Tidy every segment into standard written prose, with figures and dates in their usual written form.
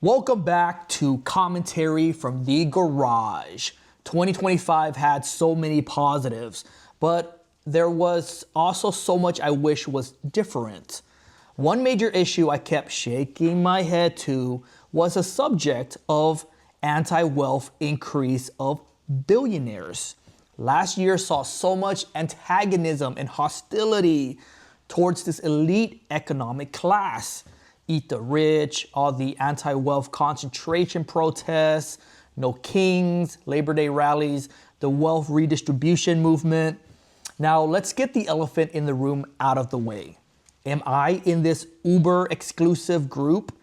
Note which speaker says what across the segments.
Speaker 1: Welcome back to Commentary from the Garage. 2025 had so many positives, but there was also so much I wish was different. One major issue I kept shaking my head to was a subject of anti-wealth increase of billionaires. Last year saw so much antagonism and hostility towards this elite economic class. Eat the rich, all the anti-wealth concentration protests, no kings, Labor Day rallies, the wealth redistribution movement. Now let's get the elephant in the room out of the way. Am I in this uber exclusive group?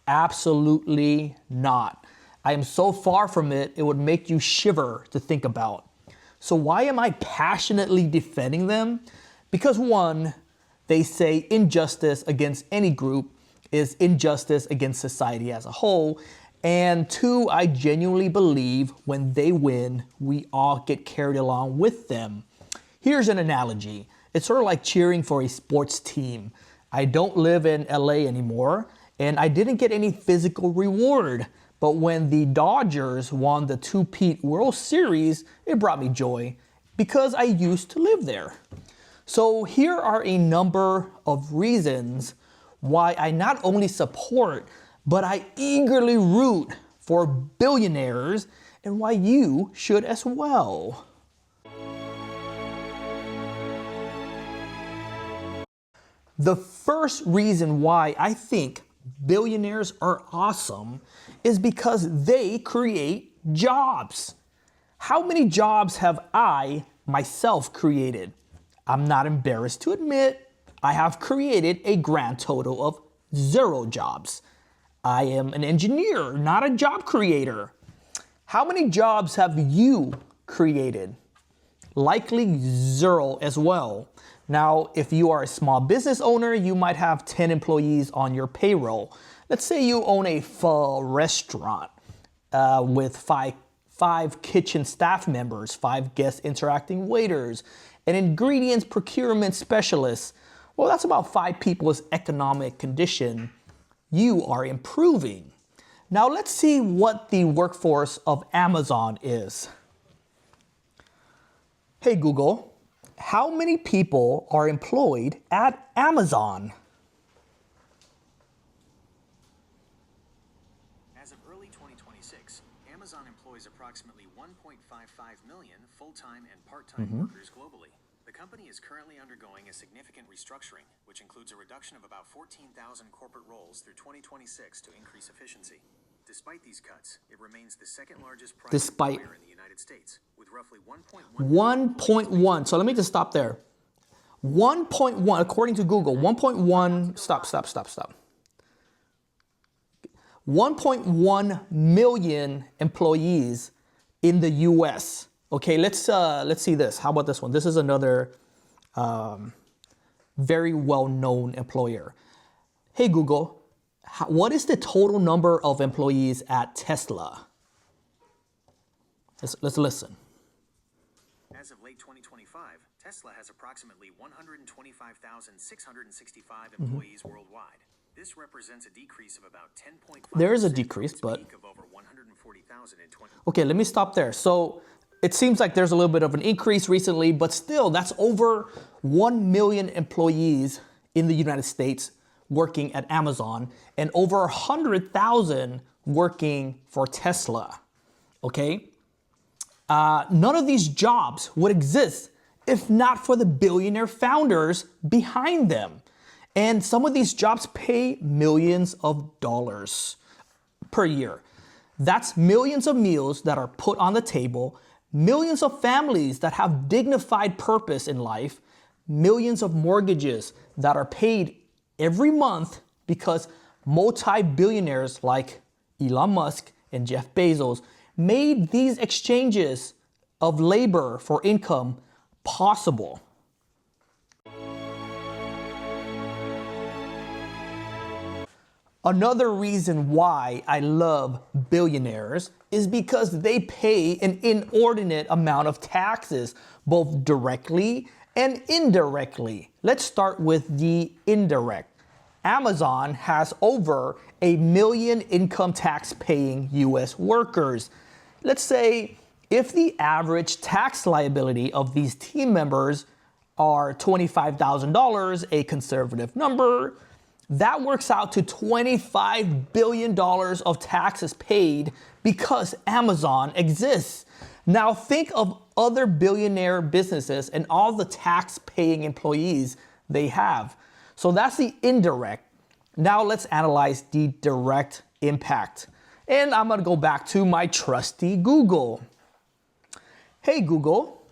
Speaker 1: Absolutely not. I am so far from it, it would make you shiver to think about. So why am I passionately defending them? Because one, they say injustice against any group is injustice against society as a whole. And two, I genuinely believe when they win, we all get carried along with them. Here's an analogy. It's sort of like cheering for a sports team. I don't live in LA anymore, and I didn't get any physical reward. But when the Dodgers won the two-peat World Series, it brought me joy because I used to live there. So here are a number of reasons why I not only support, but I eagerly root for billionaires and why you should as well. The first reason why I think billionaires are awesome is because they create jobs. How many jobs have I myself created? I'm not embarrassed to admit I have created a grand total of 0 jobs. I am an engineer, not a job creator. How many jobs have you created? Likely 0 as well. Now, if you are a small business owner, you might have 10 employees on your payroll. Let's say you own a pho restaurant with five kitchen staff members, 5 guest interacting waiters, and ingredients procurement specialists. Well, that's about 5 people's economic condition you are improving. Now let's see what the workforce of Amazon is. Hey Google, how many people are employed at Amazon?
Speaker 2: As of early 2026, Amazon employs approximately 1.55 million full-time and part-time workers globally. The company is currently undergoing a significant restructuring, which includes a reduction of about 14,000 corporate roles through 2026 to increase efficiency. Despite these cuts, it remains the second largest private employer in the United States, with roughly
Speaker 1: 1.1. So let me just stop there. 1.1, according to Google, 1.1, stop. 1.1 million employees in the US. Okay, let's see this. How about this one? This is another very well-known employer. Hey Google, what is the total number of employees at Tesla? Let's listen.
Speaker 2: As of late 2025, Tesla has approximately 125,665 employees worldwide. This represents a decrease of about 10.5%.
Speaker 1: There is a decrease, but okay, let me stop there. So it seems like there's a little bit of an increase recently, but still that's over 1 million employees in the United States working at Amazon and over 100,000 working for Tesla, okay? None of these jobs would exist if not for the billionaire founders behind them. And some of these jobs pay millions of dollars per year. That's millions of meals that are put on the table, millions of families that have dignified purpose in life, millions of mortgages that are paid every month because multi-billionaires like Elon Musk and Jeff Bezos made these exchanges of labor for income possible. Another reason why I love billionaires is because they pay an inordinate amount of taxes, both directly and indirectly. Let's start with the indirect. Amazon has over 1 million income tax paying US workers. Let's say if the average tax liability of these team members are $25,000, a conservative number, that works out to $25 billion of taxes paid because Amazon exists. Now think of other billionaire businesses and all the tax paying employees they have. So that's the indirect. Now let's analyze the direct impact. And I'm gonna go back to my trusty Google. Hey Google,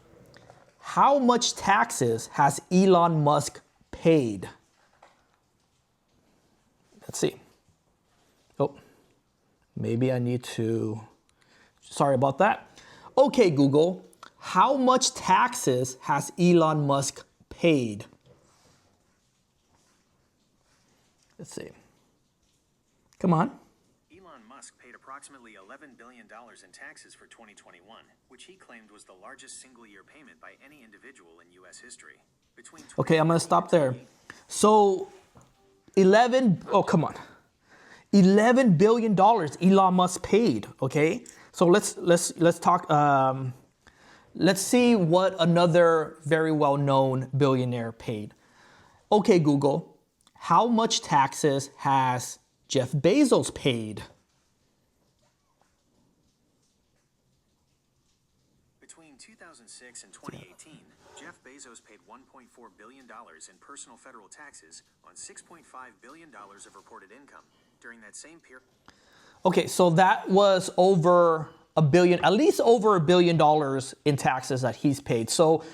Speaker 1: how much taxes has Elon Musk paid? Let's see. Oh, maybe I need to, sorry about that. Okay, Google, how much taxes has Elon Musk paid? Let's see. Come on.
Speaker 2: Elon Musk paid approximately $11 billion in taxes for 2021, which he claimed was the largest single-year payment by any individual in U.S. history.
Speaker 1: Okay, I'm gonna stop there. So, $11 billion Elon Musk paid. Okay, so let's talk. Let's see what another very well-known billionaire paid. Okay, Google, how much taxes has Jeff Bezos paid?
Speaker 2: Between 2006 and 2018, Jeff Bezos paid $1.4 billion in personal federal taxes on $6.5 billion of reported income. During that same period.
Speaker 1: Okay, so that was over $1 billion, at least over $1 billion in taxes that he's paid. So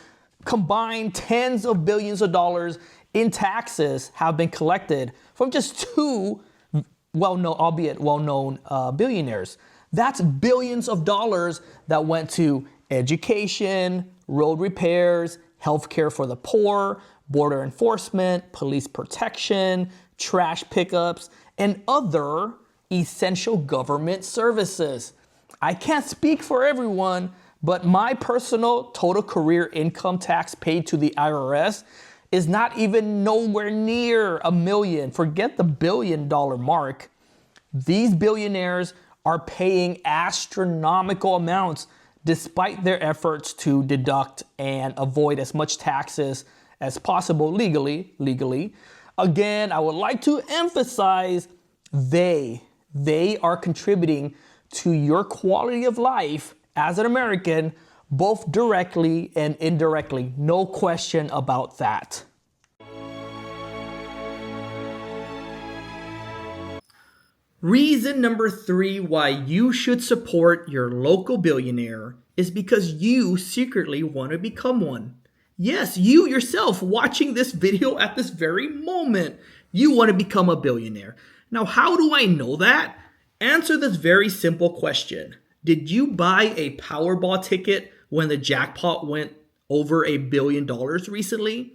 Speaker 1: combined tens of billions of dollars in taxes have been collected from just two well-known, albeit well-known billionaires. That's billions of dollars that went to education, road repairs, healthcare for the poor, border enforcement, police protection, trash pickups, and other essential government services. I can't speak for everyone, but my personal total career income tax paid to the IRS is not even nowhere near $1 million. Forget the $1 billion mark. These billionaires are paying astronomical amounts despite their efforts to deduct and avoid as much taxes as possible legally. Again, I would like to emphasize they are contributing to your quality of life as an American, both directly and indirectly. No question about that. Reason number 3 why you should support your local billionaire is because you secretly want to become one. Yes, you yourself watching this video at this very moment, you want to become a billionaire. Now, how do I know that? Answer this very simple question. Did you buy a Powerball ticket when the jackpot went over $1 billion recently?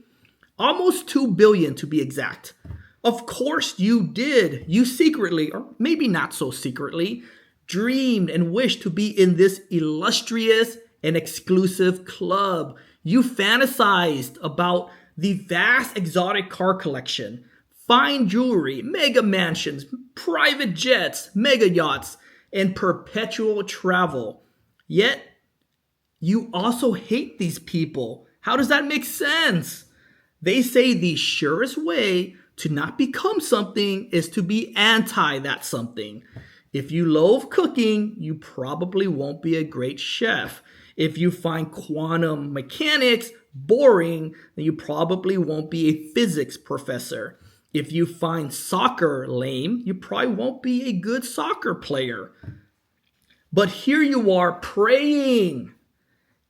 Speaker 1: Almost $2 billion to be exact. Of course you did. You secretly, or maybe not so secretly, dreamed and wished to be in this illustrious and exclusive club. You fantasized about the vast exotic car collection, fine jewelry, mega mansions, private jets, mega yachts, and perpetual travel. Yet, you also hate these people. How does that make sense? They say the surest way to not become something is to be anti that something. If you loathe cooking, you probably won't be a great chef. If you find quantum mechanics boring, then you probably won't be a physics professor. If you find soccer lame, you probably won't be a good soccer player. But here you are praying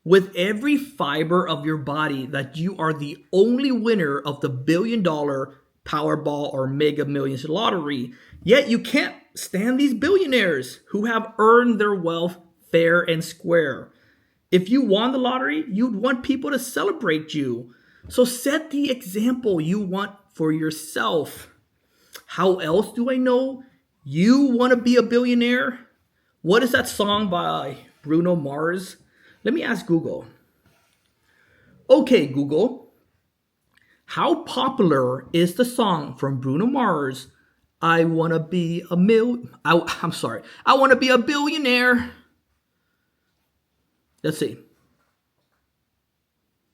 Speaker 1: with every fiber of your body that you are the only winner of the $1 billion Powerball or Mega Millions lottery. Yet you can't stand these billionaires who have earned their wealth fair and square. If you won the lottery, you'd want people to celebrate you. So set the example you want for yourself. How else do I know you want to be a billionaire? What is that song by Bruno Mars? Let me ask Google. Okay, Google. How popular is the song from Bruno Mars, I wanna be a I wanna be a billionaire? Let's see.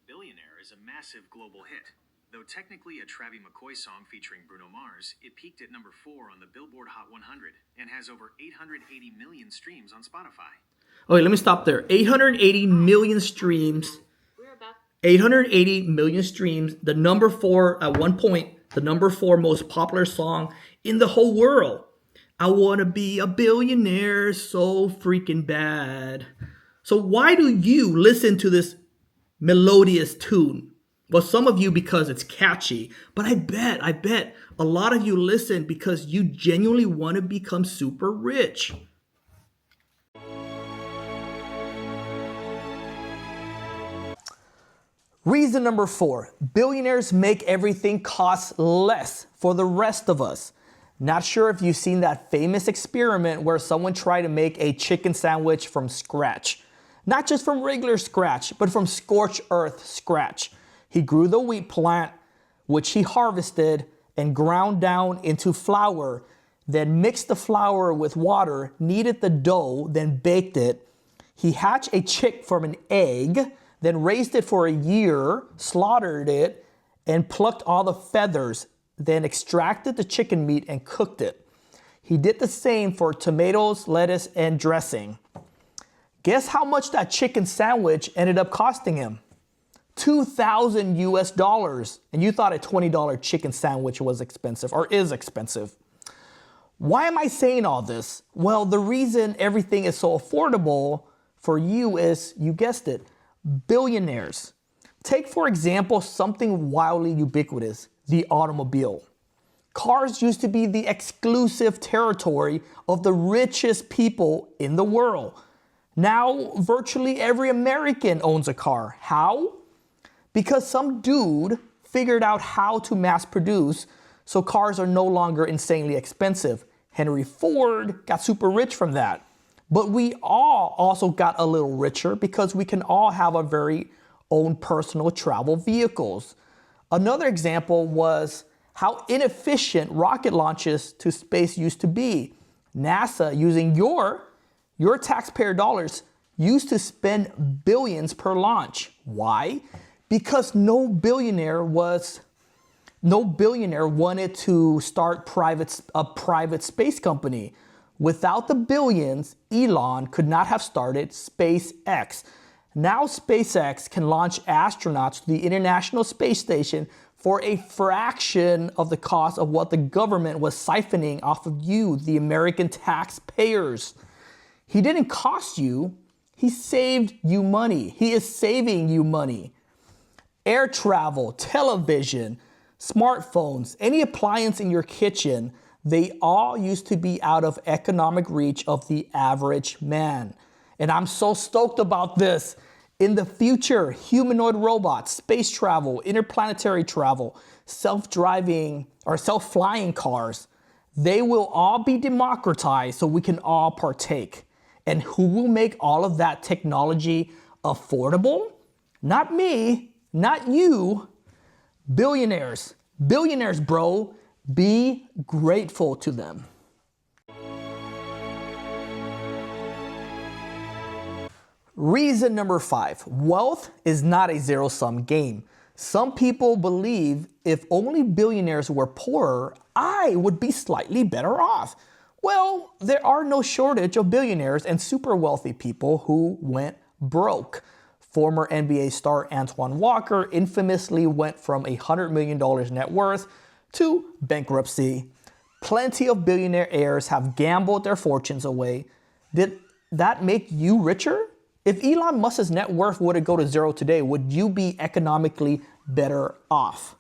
Speaker 2: Billionaire is a massive global hit. Though technically a Travie McCoy song featuring Bruno Mars, it peaked at number 4 on the Billboard Hot 100 and has over 880 million streams on Spotify.
Speaker 1: Okay, let me stop there. 880 million streams. 880 million streams. The number 4, at one point, the number 4 most popular song in the whole world. I want to be a billionaire so freaking bad. So why do you listen to this melodious tune? Well, some of you because it's catchy, but I bet a lot of you listen because you genuinely want to become super rich. Reason number 4, billionaires make everything cost less for the rest of us. Not sure if you've seen that famous experiment where someone tried to make a chicken sandwich from scratch. Not just from regular scratch, but from scorched earth scratch. He grew the wheat plant, which he harvested and ground down into flour, then mixed the flour with water, kneaded the dough, then baked it. He hatched a chick from an egg, then raised it for a year, slaughtered it, and plucked all the feathers, then extracted the chicken meat and cooked it. He did the same for tomatoes, lettuce, and dressing. Guess how much that chicken sandwich ended up costing him? $2,000 US. And you thought a $20 chicken sandwich was expensive or is expensive. Why am I saying all this? Well, the reason everything is so affordable for you is, you guessed it, billionaires. Take, for example, something wildly ubiquitous, the automobile. Cars used to be the exclusive territory of the richest people in the world. Now, virtually every American owns a car. How? Because some dude figured out how to mass produce, so cars are no longer insanely expensive. Henry Ford got super rich from that. But we all also got a little richer because we can all have our very own personal travel vehicles. Another example was how inefficient rocket launches to space used to be. NASA, using your taxpayer dollars, used to spend billions per launch. Why? Because no billionaire wanted to start a private space company. Without the billions, Elon could not have started SpaceX. Now SpaceX can launch astronauts to the International Space Station for a fraction of the cost of what the government was siphoning off of you, the American taxpayers. He didn't cost you, he saved you money. He is saving you money. Air travel, television, smartphones, any appliance in your kitchen, they all used to be out of economic reach of the average man. And I'm so stoked about this. In the future, humanoid robots, space travel, interplanetary travel, self-driving or self-flying cars, they will all be democratized so we can all partake. And who will make all of that technology affordable? Not me, not you. Billionaires. Billionaires, bro. Be grateful to them. Reason number 5, wealth is not a zero-sum game. Some people believe if only billionaires were poorer, I would be slightly better off. Well, there are no shortage of billionaires and super wealthy people who went broke. Former NBA star Antoine Walker infamously went from $100 million net worth to bankruptcy. Plenty of billionaire heirs have gambled their fortunes away. Did that make you richer? If Elon Musk's net worth were to go to zero today, would you be economically better off?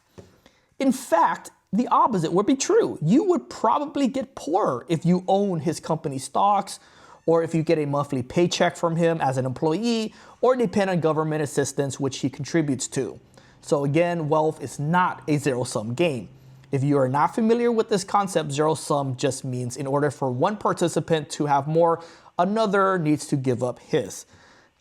Speaker 1: In fact, the opposite would be true. You would probably get poorer if you own his company stocks, or if you get a monthly paycheck from him as an employee, or depend on government assistance which he contributes to. So again, wealth is not a zero-sum game. If you are not familiar with this concept, zero-sum just means in order for one participant to have more, another needs to give up his.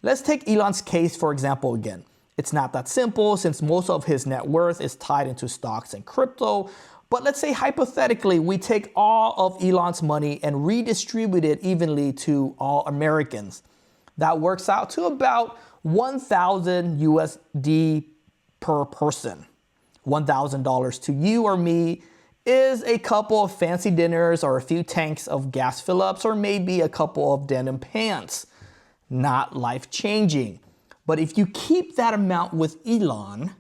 Speaker 1: Let's take Elon's case for example again. It's not that simple since most of his net worth is tied into stocks and crypto. But let's say hypothetically, we take all of Elon's money and redistribute it evenly to all Americans. That works out to about 1,000 USD per person. $1,000 to you or me is a couple of fancy dinners or a few tanks of gas fill-ups or maybe a couple of denim pants. Not life-changing. But if you keep that amount with Elon,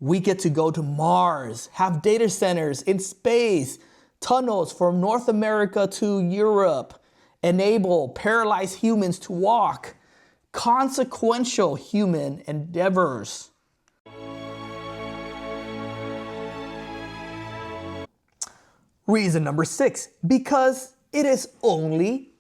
Speaker 1: we get to go to Mars, have data centers in space, tunnels from North America to Europe, enable paralyzed humans to walk, consequential human endeavors. Reason number 6, because it is only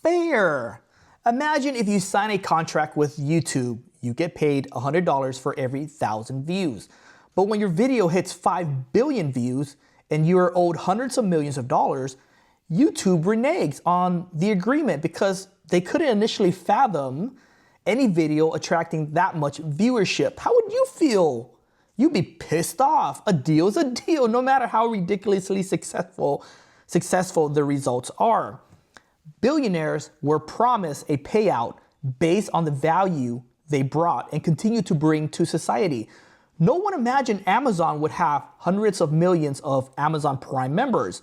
Speaker 1: fair. Imagine if you sign a contract with YouTube, you get paid $100 for every 1,000 views. But when your video hits 5 billion views and you are owed hundreds of millions of dollars, YouTube reneges on the agreement because they couldn't initially fathom any video attracting that much viewership. How would you feel? You'd be pissed off. A deal is a deal, no matter how ridiculously successful the results are. Billionaires were promised a payout based on the value they brought and continue to bring to society. No one imagined Amazon would have hundreds of millions of Amazon Prime members,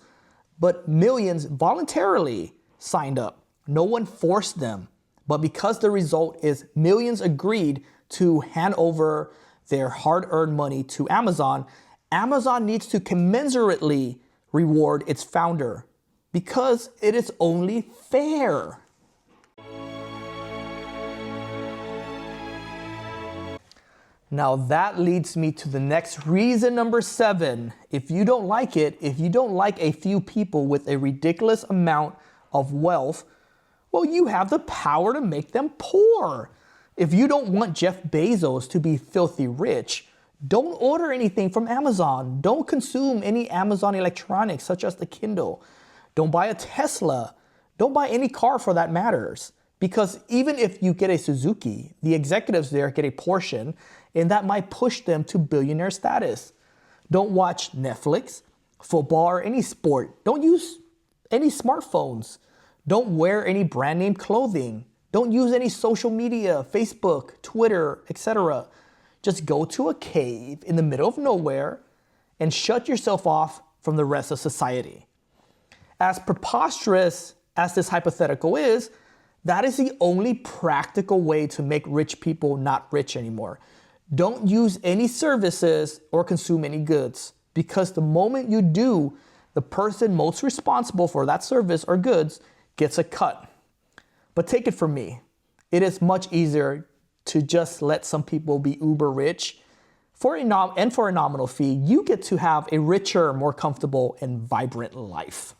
Speaker 1: but millions voluntarily signed up. No one forced them. But because the result is millions agreed to hand over their hard-earned money to Amazon, Amazon needs to commensurately reward its founder because it is only fair. Now that leads me to the next reason number 7. If you don't like it, if you don't like a few people with a ridiculous amount of wealth, well, you have the power to make them poor. If you don't want Jeff Bezos to be filthy rich, don't order anything from Amazon. Don't consume any Amazon electronics such as the Kindle. Don't buy a Tesla. Don't buy any car for that matters. Because even if you get a Suzuki, the executives there get a portion, and that might push them to billionaire status. Don't watch Netflix, football, or any sport. Don't use any smartphones. Don't wear any brand name clothing. Don't use any social media, Facebook, Twitter, etc. Just go to a cave in the middle of nowhere and shut yourself off from the rest of society. As preposterous as this hypothetical is, that is the only practical way to make rich people not rich anymore. Don't use any services or consume any goods, because the moment you do, the person most responsible for that service or goods gets a cut. But take it from me, it is much easier to just let some people be uber rich. For a nominal fee, you get to have a richer, more comfortable, and vibrant life.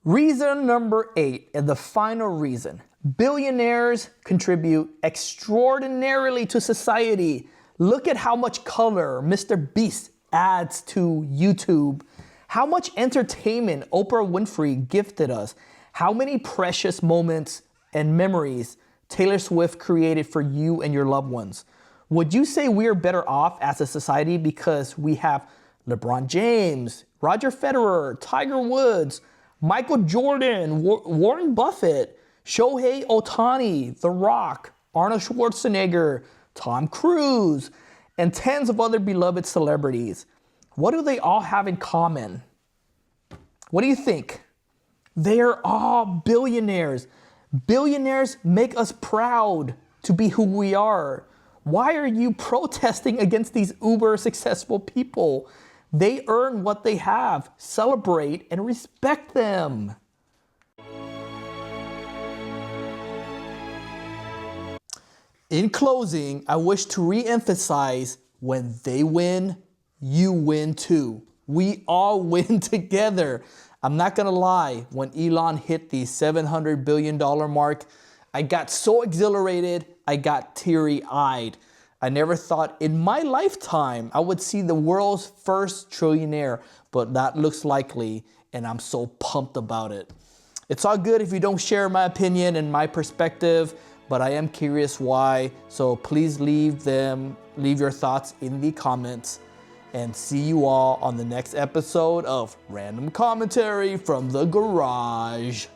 Speaker 1: Reason number 8, and the final reason. Billionaires contribute extraordinarily to society. Look at how much color Mr. Beast adds to YouTube. How much entertainment Oprah Winfrey gifted us. How many precious moments and memories Taylor Swift created for you and your loved ones. Would you say we are better off as a society because we have LeBron James, Roger Federer, Tiger Woods, Michael Jordan, Warren Buffett, Shohei Ohtani, The Rock, Arnold Schwarzenegger, Tom Cruise, and tens of other beloved celebrities? What do they all have in common? What do you think? They are all billionaires. Billionaires make us proud to be who we are. Why are you protesting against these uber successful people? They earn what they have. Celebrate and respect them. In closing, I wish to re-emphasize, when they win, you win too. We all win together. I'm not gonna lie, when Elon hit the $700 billion mark, I got so exhilarated, I got teary-eyed. I never thought in my lifetime I would see the world's first trillionaire, but that looks likely, and I'm so pumped about it. It's all good if you don't share my opinion and my perspective, but I am curious why. So please leave your thoughts in the comments, and see you all on the next episode of Random Commentary from the Garage.